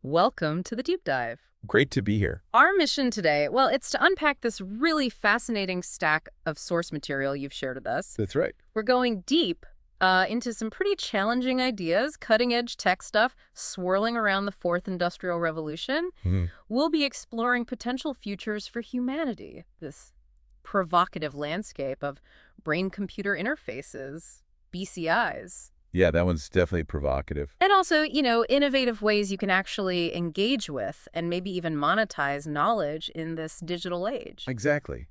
Welcome to the Deep Dive. Great to be here. Our mission today, well, it's to unpack this really fascinating stack of source material you've shared with us. That's right. We're going deep into some pretty challenging ideas, cutting-edge tech stuff, swirling around the Fourth Industrial Revolution. We'll be exploring potential futures for humanity, this provocative landscape of brain-computer interfaces, BCIs. Yeah, that one's definitely provocative. And also, innovative ways you can actually engage with and maybe even monetize knowledge in this digital age. Exactly.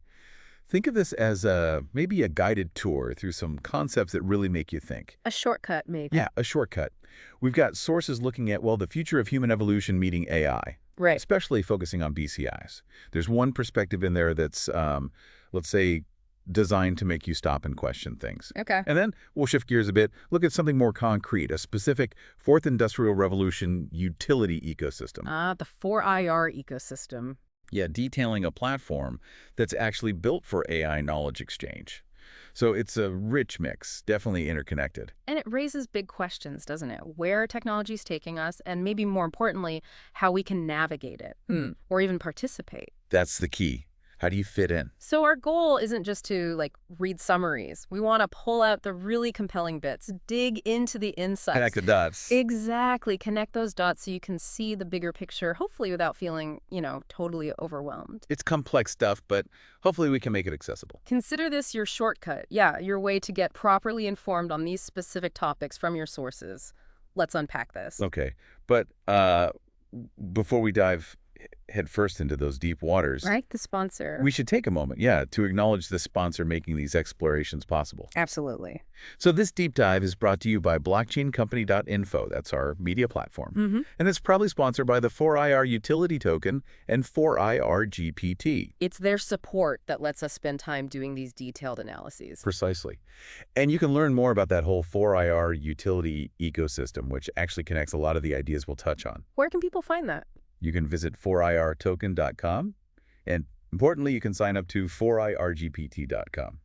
Think of this as maybe a guided tour through some concepts that really make you think. A shortcut, maybe. Yeah, a shortcut. We've got sources looking at, well, the future of human evolution meeting AI, Right. especially focusing on BCIs. There's one perspective in there that's, let's say, designed to make you stop and question things. Okay. And then we'll shift gears a bit, look at something more concrete, a specific Fourth Industrial Revolution utility ecosystem. The 4IR ecosystem. Yeah, detailing a platform that's actually built for AI knowledge exchange. So it's a rich mix, definitely interconnected. And it raises big questions, doesn't it? Where technology's taking us, and maybe more importantly, how we can navigate it or even participate. That's the key. How do you fit in? So our goal isn't just to, read summaries. We want to pull out the really compelling bits, dig into the insights. Connect the dots. Exactly. Connect those dots so you can see the bigger picture, hopefully without feeling, totally overwhelmed. It's complex stuff, but hopefully we can make it accessible. Consider this your shortcut. Yeah, your way to get properly informed on these specific topics from your sources. Let's unpack this. Okay, but before we dive headfirst into those deep waters, Right? The sponsor. we should take a moment, to acknowledge the sponsor making these explorations possible. Absolutely. So this deep dive is brought to you by blockchaincompany.info. That's our media platform. And it's probably sponsored by the 4IR utility token and 4IR GPT. It's their support that lets us spend time doing these detailed analyses. Precisely. And you can learn more about that whole 4IR utility ecosystem, which actually connects a lot of the ideas we'll touch on. Where can people find that? You can visit 4irtoken.com, and importantly, you can sign up to 4irgpt.com.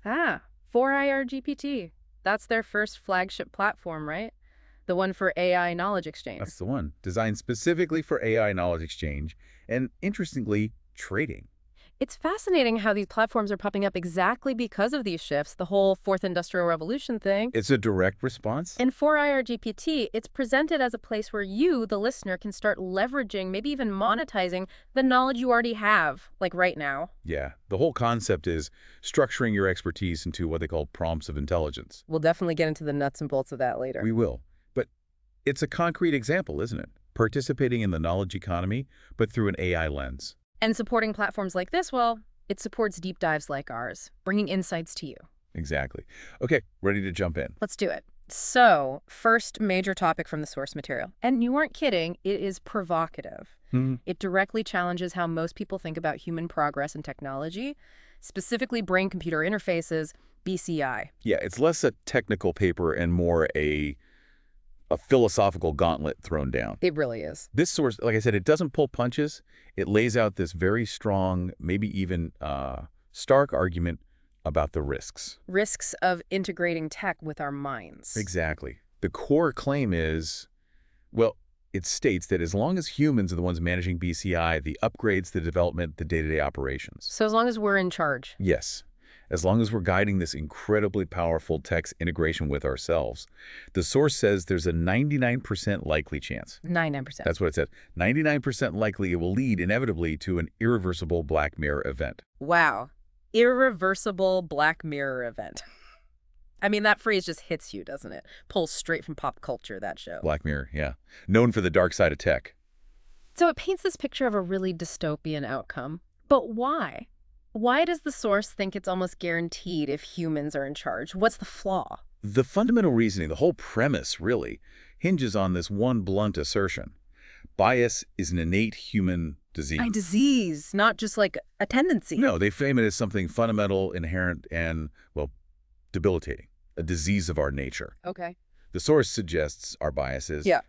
4IR GPT. That's their first flagship platform, right? The one for AI knowledge exchange. That's the one, designed specifically for AI knowledge exchange and, interestingly, trading. It's fascinating how these platforms are popping up exactly because of these shifts, the whole Fourth Industrial Revolution thing. It's a direct response. In 4IR GPT, it's presented as a place where you, the listener, can start leveraging, maybe even monetizing the knowledge you already have, like right now. Yeah, the whole concept is structuring your expertise into what they call prompts of intelligence. We'll definitely get into the nuts and bolts of that later. We will. But it's a concrete example, isn't it? Participating in the knowledge economy, but through an AI lens. And supporting platforms like this, well, it supports deep dives like ours, bringing insights to you. Exactly. Okay, ready to jump in. Let's do it. So, first major topic from the source material. And you weren't kidding, it is provocative. It directly challenges how most people think about human progress and technology, specifically brain-computer interfaces, BCI. Yeah, it's less a technical paper and more a philosophical gauntlet thrown down. It really is. This source, like I said, it doesn't pull punches. It lays out this very strong, maybe even stark argument about the risks. Risks of integrating tech with our minds. Exactly. The core claim is, well, it states that as long as humans are the ones managing BCI, the upgrades, the development, the day-to-day operations. So as long as we're in charge. Yes. As long as we're guiding this incredibly powerful text integration with ourselves. The source says there's a 99% likely chance. 99%. That's what it says. 99% likely it will lead inevitably to an irreversible Black Mirror event. Wow. Irreversible Black Mirror event. I mean, that phrase just hits you, doesn't it? Pulls straight from pop culture, that show. Black Mirror, yeah. Known for the dark side of tech. So it paints this picture of a really dystopian outcome. But why? Why does the source think it's almost guaranteed if humans are in charge? What's the flaw? The fundamental reasoning, the whole premise, really, hinges on this one blunt assertion. Bias is an innate human disease. A disease, not just like a tendency. No, they frame it as something fundamental, inherent, and, well, debilitating. A disease of our nature. Okay. The source suggests our biases. Yeah.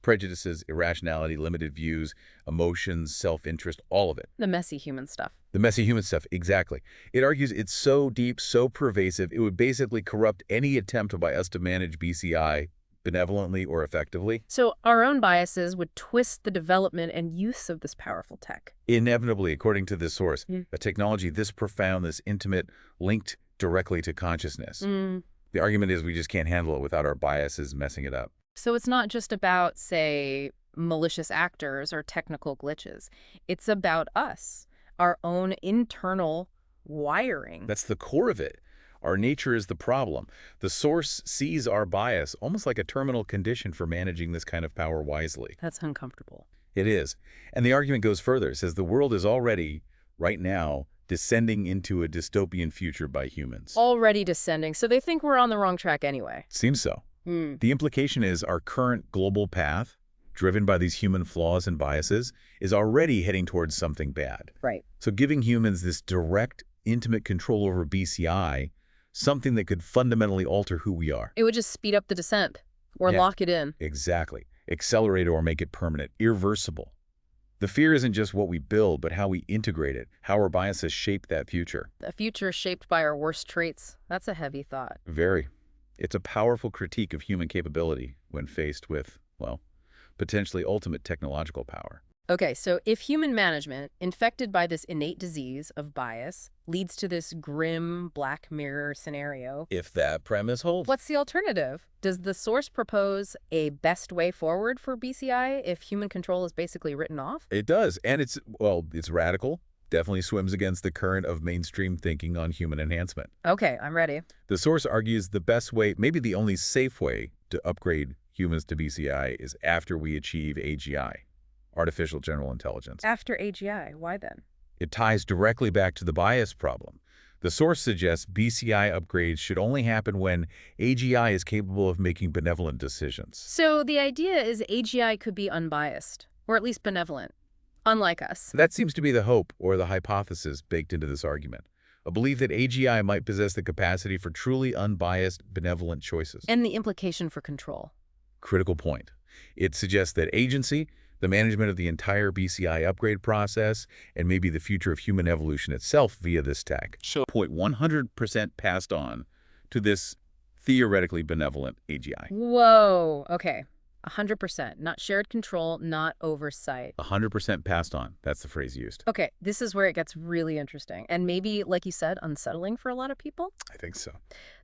Prejudices, irrationality, limited views, emotions, self-interest, all of it. The messy human stuff. The messy human stuff, exactly. It argues it's so deep, so pervasive, it would basically corrupt any attempt by us to manage BCI benevolently or effectively. So our own biases would twist the development and use of this powerful tech. Inevitably, according to this source, Mm. a technology this profound, this intimate, linked directly to consciousness. The argument is we just can't handle it without our biases messing it up. So it's not just about, say, malicious actors or technical glitches. It's about us, our own internal wiring. That's the core of it. Our nature is the problem. The source sees our bias almost like a terminal condition for managing this kind of power wisely. That's uncomfortable. It is. And the argument goes further. It says the world is already, right now, descending into a dystopian future by humans. Already descending, so they think we're on the wrong track anyway. Seems so. The implication is our current global path, driven by these human flaws and biases, is already heading towards something bad. Right. So giving humans this direct, intimate control over BCI, something that could fundamentally alter who we are. It would just speed up the descent or lock it in. Exactly. Accelerate or make it permanent, irreversible. The fear isn't just what we build, but how we integrate it, how our biases shape that future. A future shaped by our worst traits. That's a heavy thought. Very. It's a powerful critique of human capability when faced with, well, potentially ultimate technological power. Okay, so if human management, infected by this innate disease of bias, leads to this grim Black Mirror scenario, If that premise holds. what's the alternative? Does the source propose a best way forward for BCI if human control is basically written off? It does, and it's radical. Definitely swims against the current of mainstream thinking on human enhancement. Okay, I'm ready. The source argues the best way, maybe the only safe way, to upgrade humans to BCI is after we achieve AGI, artificial general intelligence. After AGI, why then? It ties directly back to the bias problem. The source suggests BCI upgrades should only happen when AGI is capable of making benevolent decisions. So the idea is AGI could be unbiased, or at least benevolent, unlike us. That seems to be the hope or the hypothesis baked into this argument. A belief that AGI might possess the capacity for truly unbiased, benevolent choices. And the implication for control. Critical point. It suggests that agency, the management of the entire BCI upgrade process, and maybe the future of human evolution itself via this tech, should point 100% passed on to this theoretically benevolent AGI. Whoa, okay. 100%, not shared control, not oversight. 100% passed on. That's the phrase used. Okay, this is where it gets really interesting, and maybe, like you said, unsettling for a lot of people. I think so.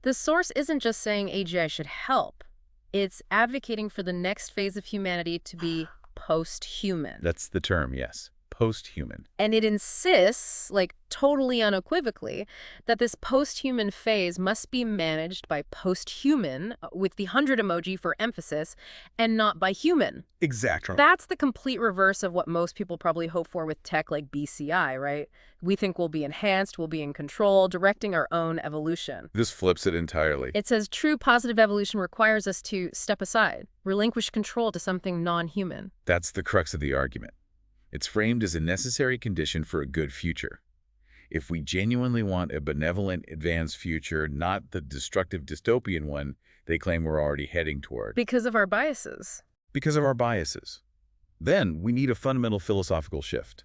The source isn't just saying AGI should help. It's advocating for the next phase of humanity to be post-human. That's the term, yes. Post-human. And it insists, like totally unequivocally, that this post-human phase must be managed by post-human, with the 100 emoji for emphasis, and not by human. Exactly. That's the complete reverse of what most people probably hope for with tech like BCI, right? We think we'll be enhanced, we'll be in control, directing our own evolution. This flips it entirely. It says true positive evolution requires us to step aside, relinquish control to something non-human. That's the crux of the argument. It's framed as a necessary condition for a good future. If we genuinely want a benevolent, advanced future, not the destructive dystopian one they claim we're already heading toward. Because of our biases. Because of our biases. Then we need a fundamental philosophical shift.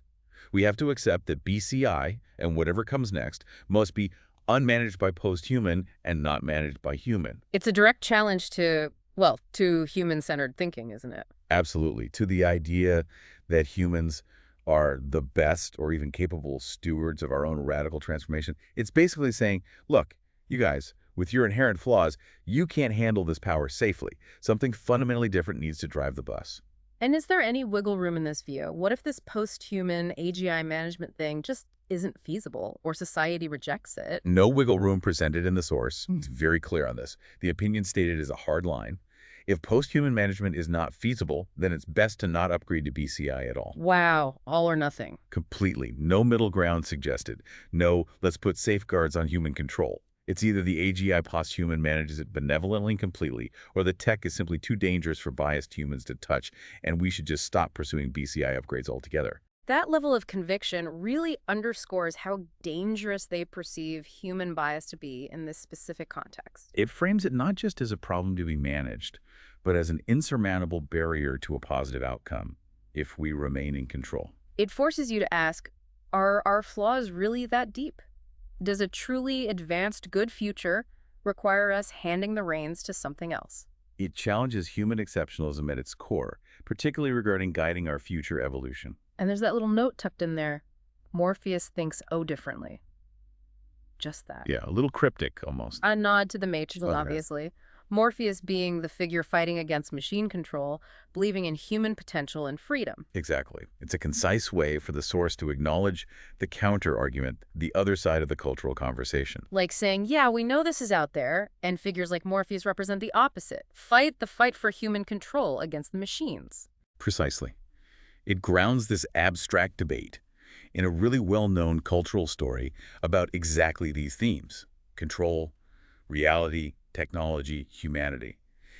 We have to accept that BCI, and whatever comes next, must be unmanaged by post-human and not managed by human. It's a direct challenge to, well, to human-centered thinking, isn't it? Absolutely. To the idea that humans are the best or even capable stewards of our own radical transformation. It's basically saying, look, you guys, with your inherent flaws, you can't handle this power safely. Something fundamentally different needs to drive the bus. And is there any wiggle room in this view? What if this post-human AGI management thing just isn't feasible, or society rejects it? No wiggle room presented in the source. It's very clear on this. The opinion stated is a hard line. If post-human management is not feasible, then it's best to not upgrade to BCI at all. Wow, all or nothing. Completely. No middle ground suggested. No, let's put safeguards on human control. It's either the AGI post-human manages it benevolently and completely, or the tech is simply too dangerous for biased humans to touch, and we should just stop pursuing BCI upgrades altogether. That level of conviction really underscores how dangerous they perceive human bias to be in this specific context. It frames it not just as a problem to be managed, but as an insurmountable barrier to a positive outcome if we remain in control. It forces you to ask, are our flaws really that deep? Does a truly advanced good future require us handing the reins to something else? It challenges human exceptionalism at its core, particularly regarding guiding our future evolution. And there's that little note tucked in there. Morpheus thinks oh differently. Just that. Yeah, a little cryptic almost. A nod to the Matrix, Okay. obviously. Morpheus being the figure fighting against machine control, believing in human potential and freedom. Exactly. It's a concise way for the source to acknowledge the counter-argument, the other side of the cultural conversation. Like saying, yeah, we know this is out there, and figures like Morpheus represent the opposite. Fight the fight for human control against the machines. Precisely. It grounds this abstract debate in a really well-known cultural story about exactly these themes: control, reality, technology, humanity.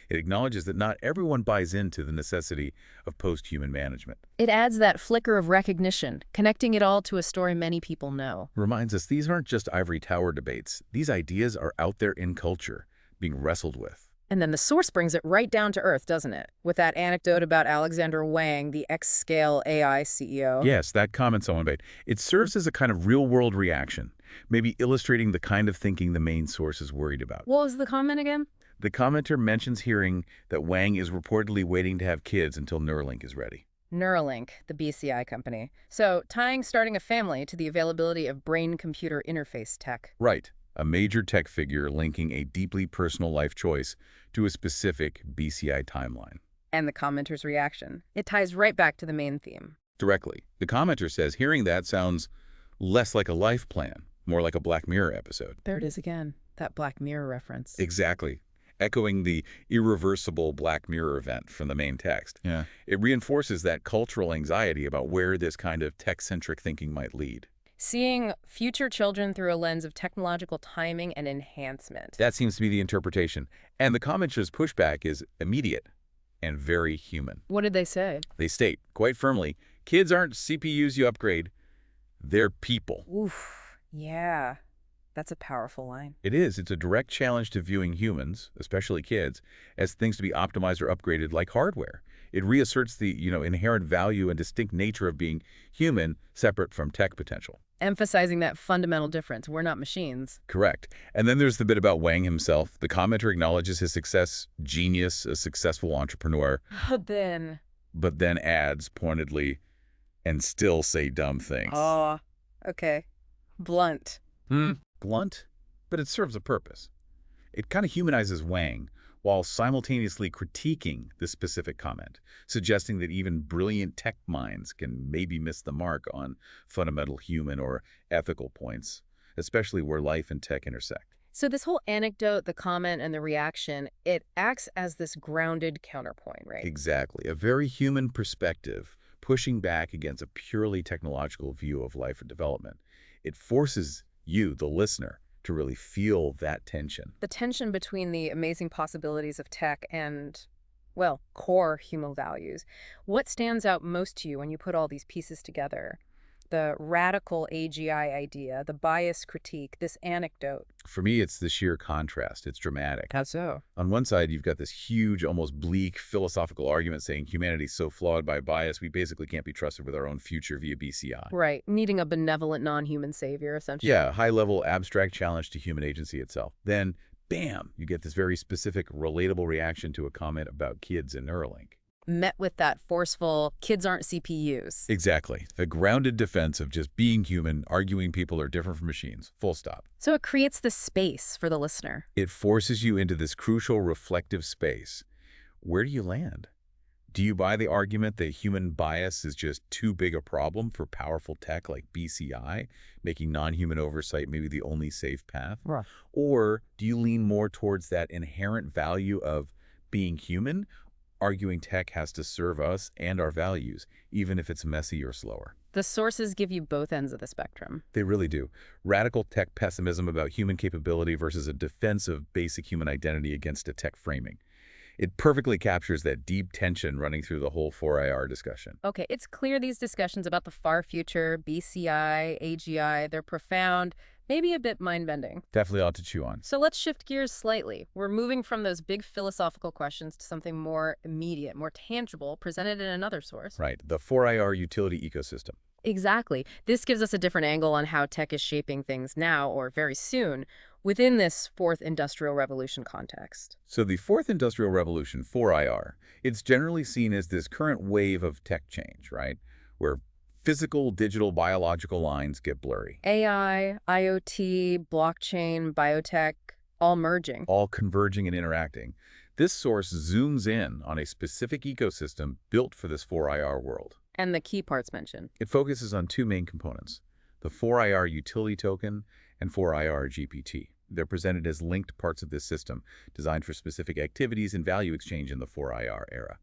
It acknowledges that not everyone buys into the necessity of post-human management. It adds that flicker of recognition, connecting it all to a story many people know. Reminds us these aren't just ivory tower debates. These ideas are out there in culture, being wrestled with. And then the source brings it right down to earth, doesn't it? With that anecdote about Alexander Wang, the X-Scale AI CEO. Yes, that comment someone made. It serves as a kind of real-world reaction, maybe illustrating the kind of thinking the main source is worried about. What was the comment again? The commenter mentions hearing that Wang is reportedly waiting to have kids until Neuralink is ready. Neuralink, the BCI company. So tying starting a family to the availability of brain-computer interface tech. Right. A major tech figure linking a deeply personal life choice to a specific BCI timeline. And the commenter's reaction. It ties right back to the main theme. Directly. The commenter says hearing that sounds less like a life plan, more like a Black Mirror episode. There it is again, that Black Mirror reference. Exactly. Echoing the irreversible Black Mirror event from the main text. Yeah. It reinforces that cultural anxiety about where this kind of tech-centric thinking might lead. Seeing future children through a lens of technological timing and enhancement. That seems to be the interpretation. And the commenter's pushback is immediate and very human. What did they say? They state, quite firmly, kids aren't CPUs you upgrade, they're people. Oof, yeah. That's a powerful line. It is. It's a direct challenge to viewing humans, especially kids, as things to be optimized or upgraded like hardware. It reasserts the, inherent value and distinct nature of being human separate from tech potential. Emphasizing that fundamental difference. We're not machines. Correct. And then there's the bit about Wang himself. The commenter acknowledges his success, genius, a successful entrepreneur, but then adds pointedly, and still say dumb things. Oh, okay. Blunt. Blunt, but it serves a purpose. It kind of humanizes Wang while simultaneously critiquing the specific comment, suggesting that even brilliant tech minds can maybe miss the mark on fundamental human or ethical points, especially where life and tech intersect. So this whole anecdote, the comment, and the reaction, it acts as this grounded counterpoint, right? Exactly. A very human perspective, pushing back against a purely technological view of life and development. It forces you, the listener, to really feel that tension. The tension between the amazing possibilities of tech and, well, core human values. What stands out most to you when you put all these pieces together? The radical AGI idea, the bias critique, this anecdote. For me, it's the sheer contrast. It's dramatic. How so? On one side, you've got this huge, almost bleak philosophical argument saying humanity's so flawed by bias, we basically can't be trusted with our own future via BCI. Right, needing a benevolent non-human savior, essentially. Yeah, high-level abstract challenge to human agency itself. Then, bam, you get this very specific, relatable reaction to a comment about kids in Neuralink. Met with that forceful, kids aren't CPUs. Exactly. A grounded defense of just being human, arguing people are different from machines. Full stop. So it creates the space for the listener. It forces you into this crucial reflective space. Where do you land? Do you buy the argument that human bias is just too big a problem for powerful tech like BCI, making non-human oversight maybe the only safe path? Right. Or do you lean more towards that inherent value of being human, arguing tech has to serve us and our values, even if it's messy or slower? The sources give you both ends of the spectrum. They really do. Radical tech pessimism about human capability versus a defense of basic human identity against a tech framing. It perfectly captures that deep tension running through the whole 4IR discussion. Okay, it's clear these discussions about the far future, BCI, AGI, they're profound, maybe a bit mind-bending. Definitely ought to chew on. So let's shift gears slightly. We're moving from those big philosophical questions to something more immediate, more tangible, presented in another source. Right, the 4IR utility ecosystem. Exactly. This gives us a different angle on how tech is shaping things now or very soon. within this fourth industrial revolution context? So the fourth industrial revolution, 4IR, it's generally seen as this current wave of tech change, right? Where physical, digital, biological lines get blurry. AI, IoT, blockchain, biotech, all merging. All converging and interacting. This source zooms in on a specific ecosystem built for this 4IR world. And the key parts mentioned. It focuses on two main components, the 4IR utility token and 4IR GPT. They're presented as linked parts of this system, designed for specific activities and value exchange in the 4IR era.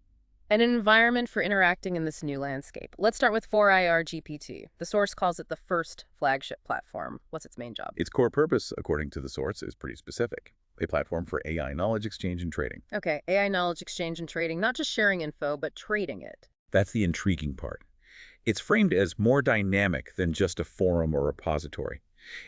An environment for interacting in this new landscape. Let's start with 4IR GPT. The source calls it the first flagship platform. What's its main job? Its core purpose, according to the source, is pretty specific. A platform for AI knowledge exchange and trading. Okay, AI knowledge exchange and trading, not just sharing info, but trading it. That's the intriguing part. It's framed as more dynamic than just a forum or repository.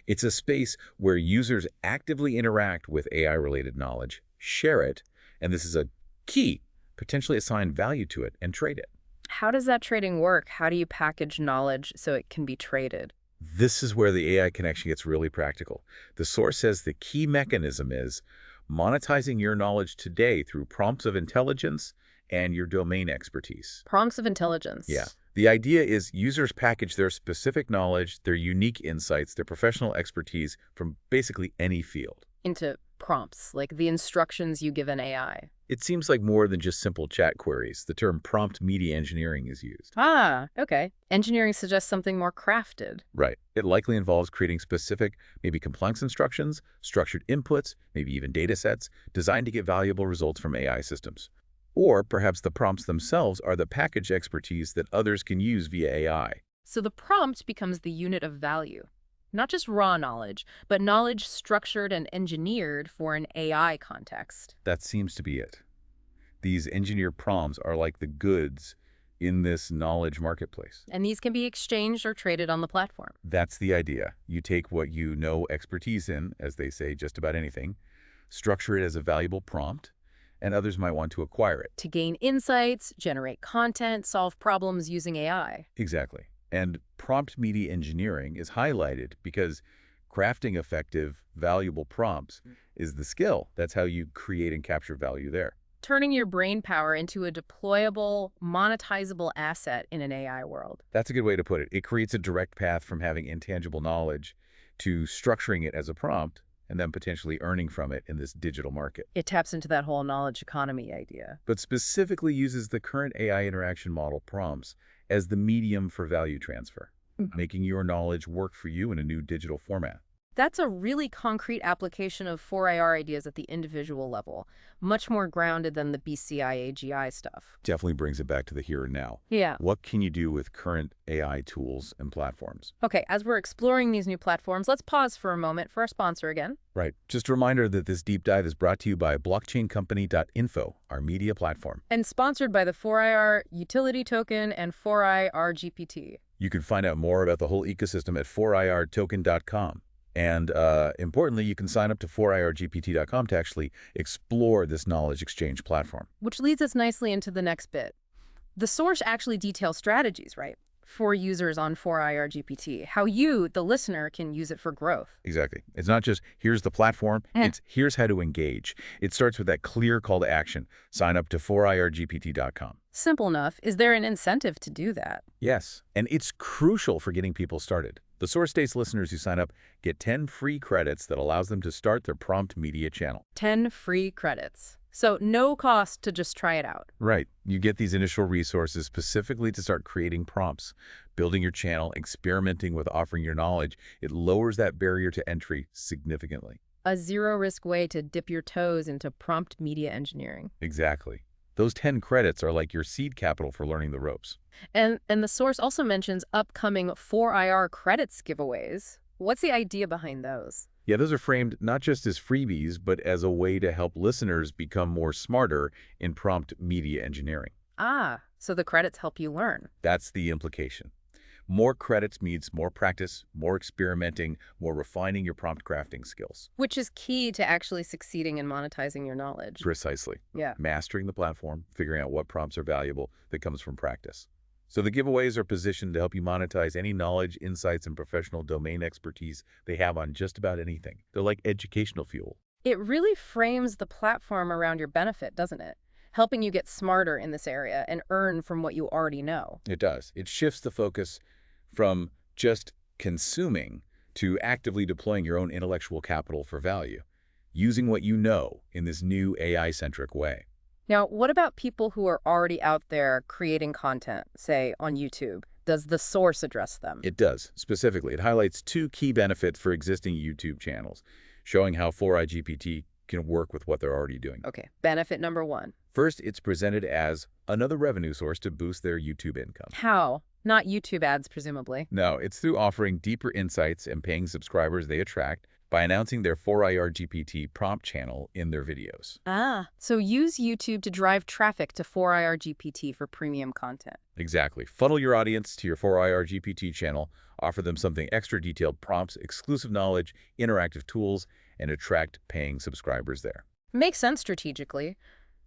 It's a space where users actively interact with AI-related knowledge, share it, and this is a key, potentially assign value to it and trade it. How does that trading work? How do you package knowledge so it can be traded? This is where the AI connection gets really practical. The source says the key mechanism is monetizing your knowledge today through prompts of intelligence and your domain expertise. Prompts of intelligence. Yeah. The idea is users package their specific knowledge, their unique insights, their professional expertise from basically any field. Into prompts, like the instructions you give an AI. It seems like more than just simple chat queries. The term prompt media engineering is used. Ah, okay. Engineering suggests something more crafted. Right. It likely involves creating specific, maybe complex instructions, structured inputs, maybe even data sets, designed to get valuable results from AI systems. Or perhaps the prompts themselves are the package expertise that others can use via AI. So the prompt becomes the unit of value. Not just raw knowledge, but knowledge structured and engineered for an AI context. That seems to be it. These engineered prompts are like the goods in this knowledge marketplace. And these can be exchanged or traded on the platform. That's the idea. You take what you know expertise in, as they say, just about anything, structure it as a valuable prompt, and others might want to acquire it. To gain insights, generate content, solve problems using AI. Exactly. And prompt media engineering is highlighted because crafting effective, valuable prompts is the skill. That's how you create and capture value there. Turning your brain power into a deployable, monetizable asset in an AI world. That's a good way to put it. It creates a direct path from having intangible knowledge to structuring it as a prompt and then potentially earning from it in this digital market. It taps into that whole knowledge economy idea. But specifically uses the current AI interaction model prompts as the medium for value transfer, making your knowledge work for you in a new digital format. That's a really concrete application of 4IR ideas at the individual level, much more grounded than the BCI AGI stuff. Definitely brings it back to the here and now. Yeah. What can you do with current AI tools and platforms? Okay, as we're exploring these new platforms, let's pause for a moment for our sponsor again. Right. Just a reminder that this deep dive is brought to you by blockchaincompany.info, our media platform. And sponsored by the 4IR utility token and 4IR GPT. You can find out more about the whole ecosystem at 4irtoken.com. And importantly, you can sign up to 4irgpt.com to actually explore this knowledge exchange platform. Which leads us nicely into the next bit. The source actually details strategies, right, for users on 4IR GPT, how you, the listener, can use it for growth. Exactly. It's not just, here's the platform, it's here's how to engage. It starts with that clear call to action. Sign up to 4irgpt.com. Simple enough. Is there an incentive to do that? Yes, and it's crucial for getting people started. The source states listeners who sign up get 10 free credits that allows them to start their prompt media channel. 10 free credits. So no cost to just try it out. Right. You get these initial resources specifically to start creating prompts, building your channel, experimenting with offering your knowledge. It lowers that barrier to entry significantly. A zero-risk way to dip your toes into prompt media engineering. Exactly. Those 10 credits are like your seed capital for learning the ropes. And the source also mentions upcoming 4IR credits giveaways. What's the idea behind those? Yeah, those are framed not just as freebies, but as a way to help listeners become more smarter in prompt media engineering. Ah, so the credits help you learn. That's the implication. More credits means more practice, more experimenting, more refining your prompt crafting skills. Which is key to actually succeeding in monetizing your knowledge. Precisely. Yeah. Mastering the platform, figuring out what prompts are valuable, that comes from practice. So the giveaways are positioned to help you monetize any knowledge, insights, and professional domain expertise they have on just about anything. They're like educational fuel. It really frames the platform around your benefit, doesn't it? Helping you get smarter in this area and earn from what you already know. It does. It shifts the focus from just consuming to actively deploying your own intellectual capital for value, using what you know in this new AI-centric way. Now, what about people who are already out there creating content, say on YouTube? Does the source address them? It does. Specifically, it highlights two key benefits for existing YouTube channels, showing how 4iGPT can work with what they're already doing. Okay, benefit number one. First, it's presented as another revenue source to boost their YouTube income. How? Not YouTube ads, presumably. No, it's through offering deeper insights and paying subscribers they attract by announcing their 4iRGPT prompt channel in their videos. So use YouTube to drive traffic to 4iRGPT for premium content. Exactly. Funnel your audience to your 4iRGPT channel, offer them something extra detailed prompts, exclusive knowledge, interactive tools, and attract paying subscribers there. Makes sense strategically.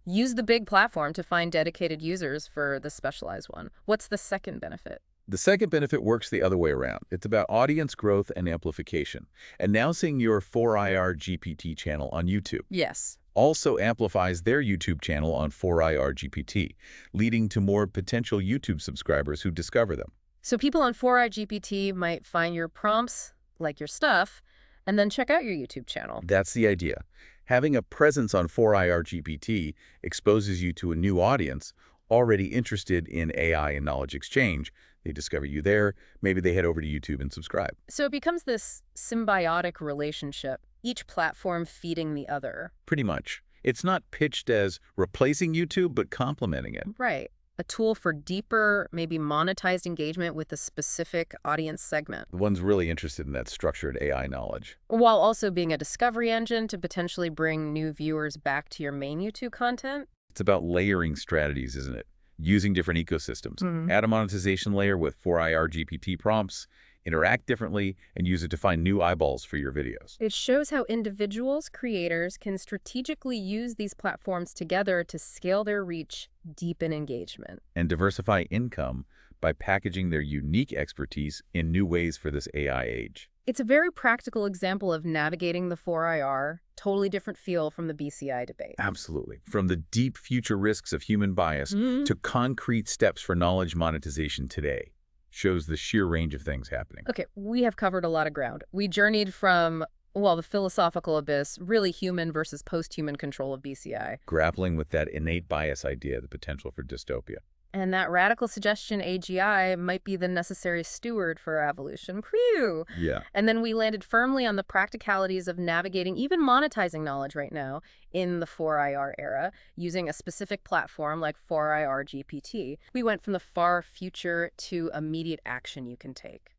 Use the big platform to find dedicated users for the specialized one. What's the second benefit? The second benefit works the other way around. It's about audience growth and amplification. Announcing your 4iRGPT channel on YouTube Yes. also amplifies their YouTube channel on 4iRGPT, leading to more potential YouTube subscribers who discover them. So people on 4iGPT might find your prompts, like your stuff, and then check out your YouTube channel. That's the idea. Having a presence on 4iRGPT exposes you to a new audience already interested in AI and knowledge exchange. They discover you there, maybe they head over to YouTube and subscribe. So it becomes this symbiotic relationship, each platform feeding the other. Pretty much. It's not pitched as replacing YouTube, but complementing it. Right. A tool for deeper, maybe monetized engagement with a specific audience segment, The one's really interested in that structured AI knowledge. while also being a discovery engine to potentially bring new viewers back to your main YouTube content. It's about layering strategies, isn't it? Using different ecosystems. Add a monetization layer with 4iRGPT prompts, interact differently, and use it to find new eyeballs for your videos. It shows how individuals, creators, can strategically use these platforms together to scale their reach, deepen engagement. And diversify income by packaging their unique expertise in new ways for this AI age. It's a very practical example of navigating the 4IR, totally different feel from the BCI debate. Absolutely. From the deep future risks of human bias to concrete steps for knowledge monetization today, shows the sheer range of things happening. Okay, we have covered a lot of ground. We journeyed from, well, the philosophical abyss, really human versus post-human control of BCI. Grappling with that innate bias idea, the potential for dystopia. And that radical suggestion AGI might be the necessary steward for our evolution. Phew! Yeah. And then we landed firmly on the practicalities of navigating, even monetizing knowledge right now in the 4IR era, using a specific platform like 4IR GPT. We went from the far future to immediate action you can take.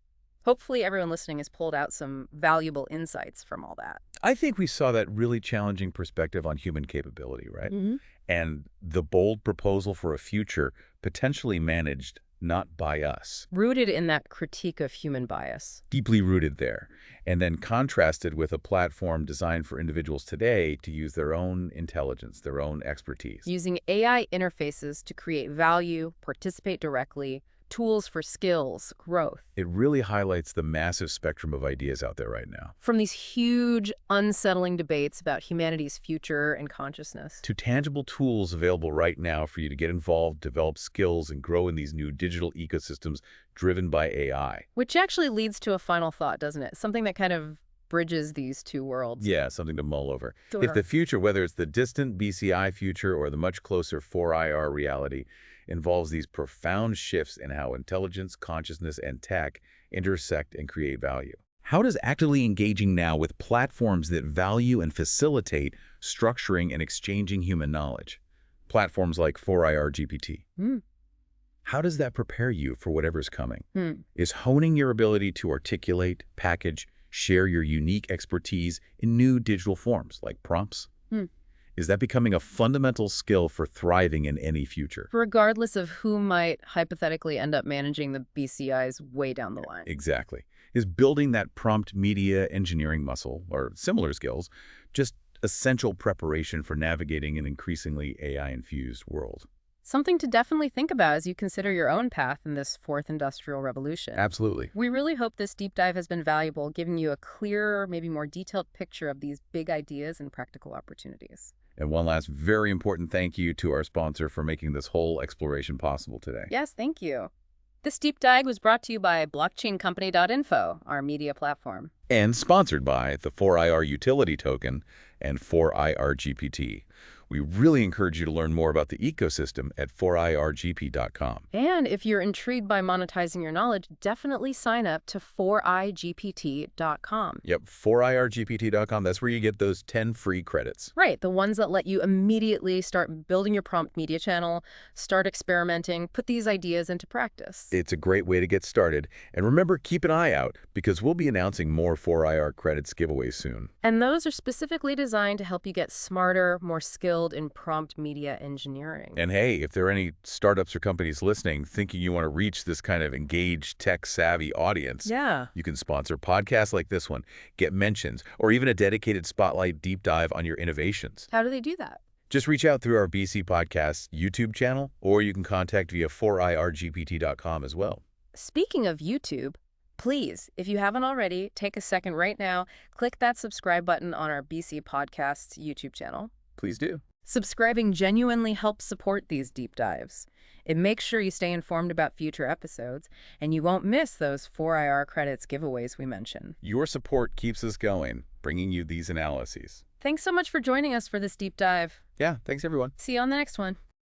Hopefully everyone listening has pulled out some valuable insights from all that. I think we saw that really challenging perspective on human capability, right? And the bold proposal for a future potentially managed not by us. Rooted in that critique of human bias. Deeply rooted there. And then contrasted with a platform designed for individuals today to use their own intelligence, their own expertise. Using AI interfaces to create value, participate directly, tools for skills, growth. It really highlights the massive spectrum of ideas out there right now. From these huge, unsettling debates about humanity's future and consciousness. To tangible tools available right now for you to get involved, develop skills, and grow in these new digital ecosystems driven by AI. Which actually leads to a final thought, doesn't it? Something that kind of bridges these two worlds. Yeah, something to mull over. Sure. If the future, whether it's the distant BCI future or the much closer 4IR reality, involves these profound shifts in how intelligence, consciousness, and tech intersect and create value. How does actively engaging now with platforms that value and facilitate structuring and exchanging human knowledge, platforms like 4iRGPT, how does that prepare you for whatever's coming? Is honing your ability to articulate, package, share your unique expertise in new digital forms like prompts? Is that becoming a fundamental skill for thriving in any future? Regardless of who might hypothetically end up managing the BCIs way down the line. Exactly. Is building that prompt media engineering muscle, or similar skills, just essential preparation for navigating an increasingly AI-infused world? Something to definitely think about as you consider your own path in this fourth industrial revolution. Absolutely. We really hope this deep dive has been valuable, giving you a clearer, maybe more detailed picture of these big ideas and practical opportunities. And one last very important thank you to our sponsor for making this whole exploration possible today. Yes, thank you. This deep dive was brought to you by blockchaincompany.info, our media platform. And sponsored by the 4IR Utility Token and 4IRGPT. We really encourage you to learn more about the ecosystem at 4IRGP.com. And if you're intrigued by monetizing your knowledge, definitely sign up to 4igpt.com. Yep, 4IRGPT.com. That's where you get those 10 free credits. Right, the ones that let you immediately start building your prompt media channel, start experimenting, put these ideas into practice. It's a great way to get started. And remember, keep an eye out because we'll be announcing more 4IR credits giveaways soon. And those are specifically designed to help you get smarter, more skilled in prompt media engineering. And hey, if there are any startups or companies listening thinking you want to reach this kind of engaged, tech-savvy audience, you can sponsor podcasts like this one, get mentions, or even a dedicated spotlight deep dive on your innovations. How do they do that? Just reach out through our BC Podcasts YouTube channel, or you can contact via 4IRGPT.com as well. Speaking of YouTube, please, if you haven't already, take a second right now, click that subscribe button on our BC Podcasts YouTube channel. Please do. Subscribing genuinely helps support these deep dives. It makes sure you stay informed about future episodes, and you won't miss those 4IR credits giveaways we mentioned. Your support keeps us going, bringing you these analyses. Thanks so much for joining us for this deep dive. Yeah, thanks everyone. See you on the next one.